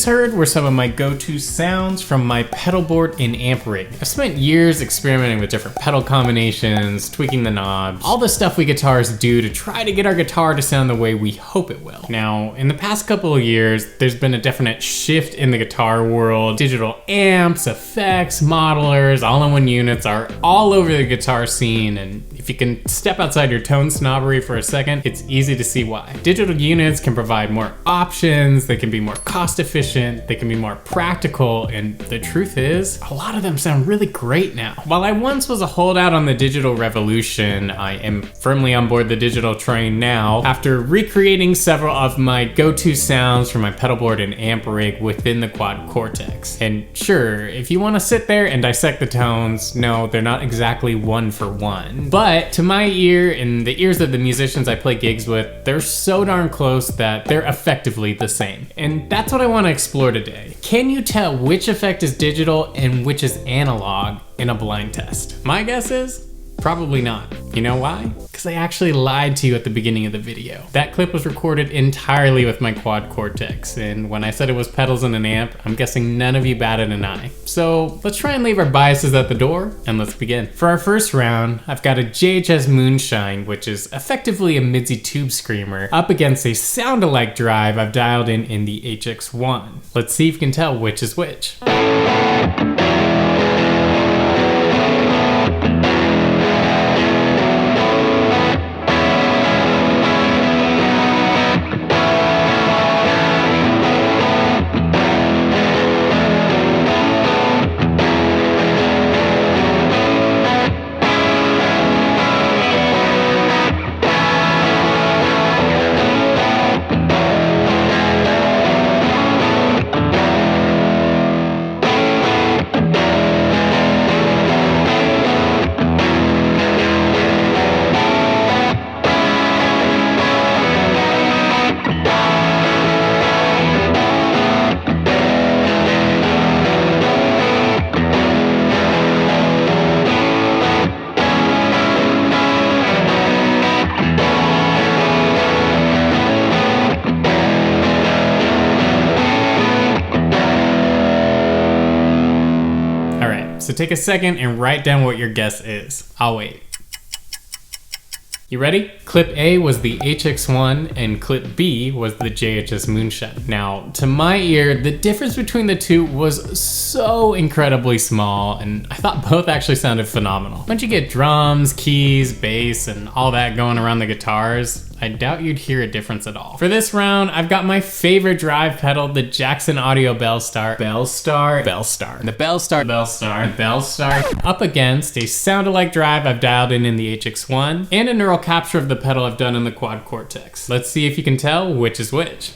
just heard were some of my go-to sounds from my pedal board and amp rig. I've spent years experimenting with different pedal combinations, tweaking the knobs, all the stuff we guitarists do to try to get our guitar to sound the way we hope it will. Now, in the past couple of years, there's been a definite shift in the guitar world. Digital amps, effects, modelers, all-in-one units are all over the guitar scene, and if you can step outside your tone snobbery for a second, it's easy to see why. Digital units can provide more options, they can be more cost efficient, they can be more practical, and the truth is, a lot of them sound really great now. While I once was a holdout on the digital revolution, I am firmly on board the digital train now after recreating several of my go-to sounds from my pedal board and amp rig within the Quad Cortex. And sure, if you want to sit there and dissect the tones, no, they're not exactly one for one. But to my ear and the ears of the musicians I play gigs with, they're so darn close that they're effectively the same. And that's what I want to explore today. Can you tell which effect is digital and which is analog in a blind test? My guess is probably not. You know why? Because I actually lied to you at the beginning of the video. That clip was recorded entirely with my Quad Cortex, and when I said it was pedals and an amp, I'm guessing none of you batted an eye. So let's try and leave our biases at the door, and let's begin. For our first round, I've got a JHS Moonshine, which is effectively a Midzi tube screamer, up against a sound-alike drive I've dialed in the HX1. Let's see if you can tell which is which. So take a second and write down what your guess is. I'll wait. You ready? Clip A was the HX1 and clip B was the JHS Moonshine. Now, to my ear, the difference between the two was so incredibly small, and I thought both actually sounded phenomenal. Once you get drums, keys, bass, and all that going around the guitars, I doubt you'd hear a difference at all. For this round, I've got my favorite drive pedal, the Jackson Audio Belle Starr, the Belle Starr, up against a sound-alike drive I've dialed in the HX1, and a neural capture of the pedal I've done in the Quad Cortex. Let's see if you can tell which is which.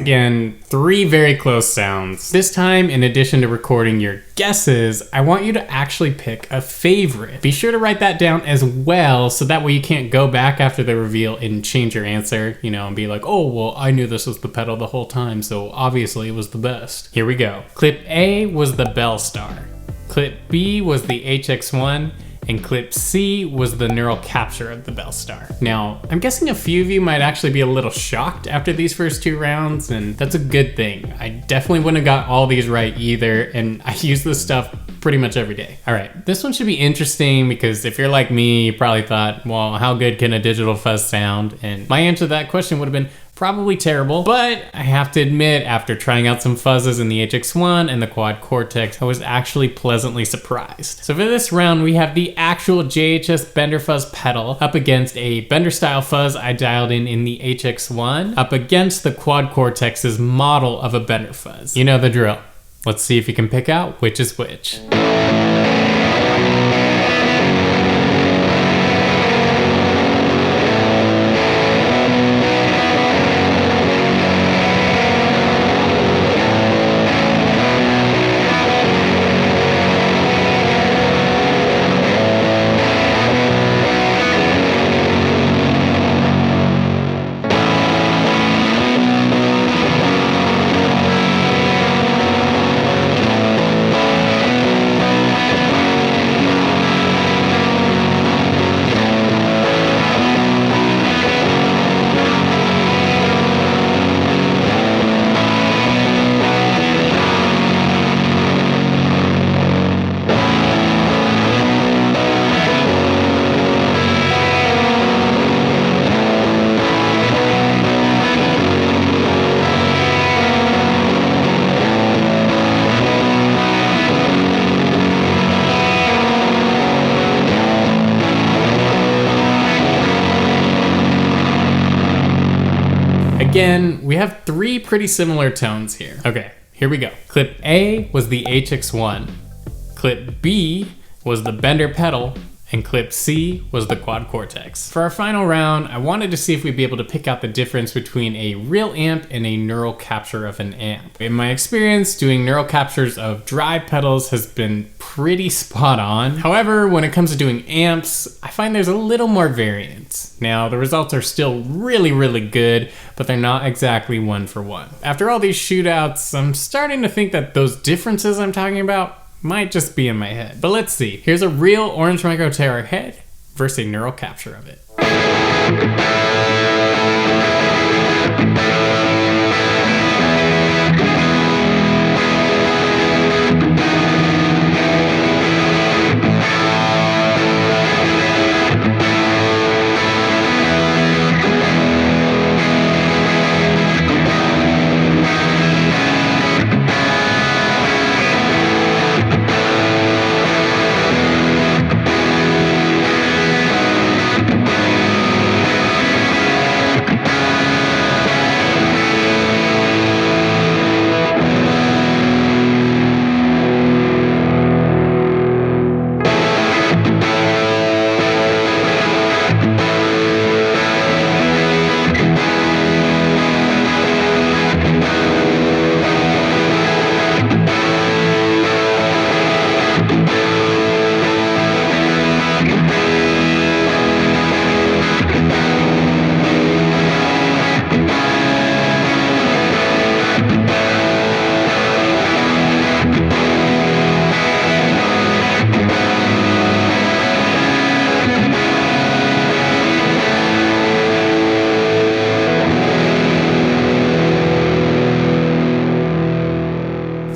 again, 3 very close sounds. This time, in addition to recording your guesses, I want you to actually pick a favorite. Be sure to write that down as well, so that way you can't go back after the reveal and change your answer, you know, and be like, oh, well, I knew this was the pedal the whole time, so obviously it was the best. Here we go. Clip A was the Belle Starr. Clip B was the HX1. And clip C was the neural capture of the Belle Starr. Now, I'm guessing a few of you might actually be a little shocked after these first 2 rounds, and that's a good thing. I definitely wouldn't have got all these right either, and I use this stuff pretty much every day. All right, this one should be interesting because if you're like me, you probably thought, well, how good can a digital fuzz sound? And my answer to that question would have been probably terrible, but I have to admit, after trying out some fuzzes in the HX1 and the Quad Cortex, I was actually pleasantly surprised. So for this round, we have the actual JHS Bender Fuzz pedal up against a Bender style fuzz I dialed in the HX1, up against the Quad Cortex's model of a Bender Fuzz. You know the drill. Let's see if you can pick out which is which. Again, we have 3 pretty similar tones here. Okay, here we go. Clip A was the HX1. Clip B was the Bender pedal. And clip C was the Quad Cortex. For our final round, I wanted to see if we'd be able to pick out the difference between a real amp and a neural capture of an amp. In my experience, doing neural captures of drive pedals has been pretty spot on. However, when it comes to doing amps, I find there's a little more variance. Now, the results are still really, really good, but they're not exactly 1 for 1. After all these shootouts, I'm starting to think that those differences I'm talking about might just be in my head. But let's see. Here's a real Orange Micro Terror head versus a neural capture of it.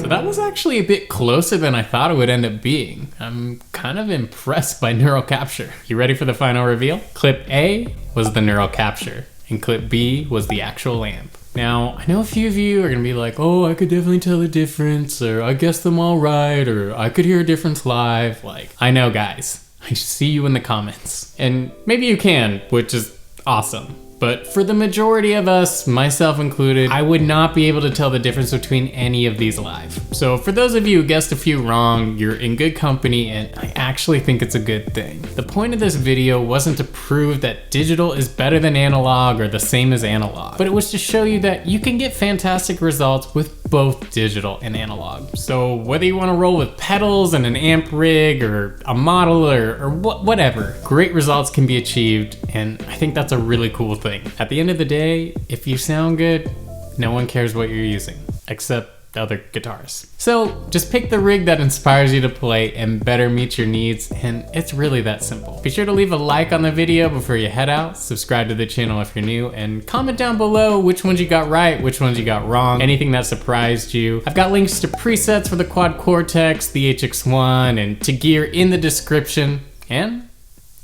That was actually a bit closer than I thought it would end up being. I'm kind of impressed by neural capture. You ready for the final reveal? Clip A was the neural capture, and clip B was the actual amp. Now, I know a few of you are gonna be like, oh, I could definitely tell the difference, or I guessed them all right, or I could hear a difference live. Like, I know, guys. I see you in the comments. And maybe you can, which is awesome. But for the majority of us, myself included, I would not be able to tell the difference between any of these live. So for those of you who guessed a few wrong, you're in good company, and I actually think it's a good thing. The point of this video wasn't to prove that digital is better than analog or the same as analog, but it was to show you that you can get fantastic results with both digital and analog. So whether you want to roll with pedals and an amp rig or a model or whatever, great results can be achieved, and I think that's a really cool thing. At the end of the day, if you sound good, no one cares what you're using, except other guitars. So just pick the rig that inspires you to play and better meet your needs, and it's really that simple. Be sure to leave a like on the video before you head out, subscribe to the channel if you're new, and comment down below which ones you got right, which ones you got wrong, anything that surprised you. I've got links to presets for the Quad Cortex, the HX1, and to gear in the description, and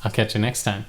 I'll catch you next time.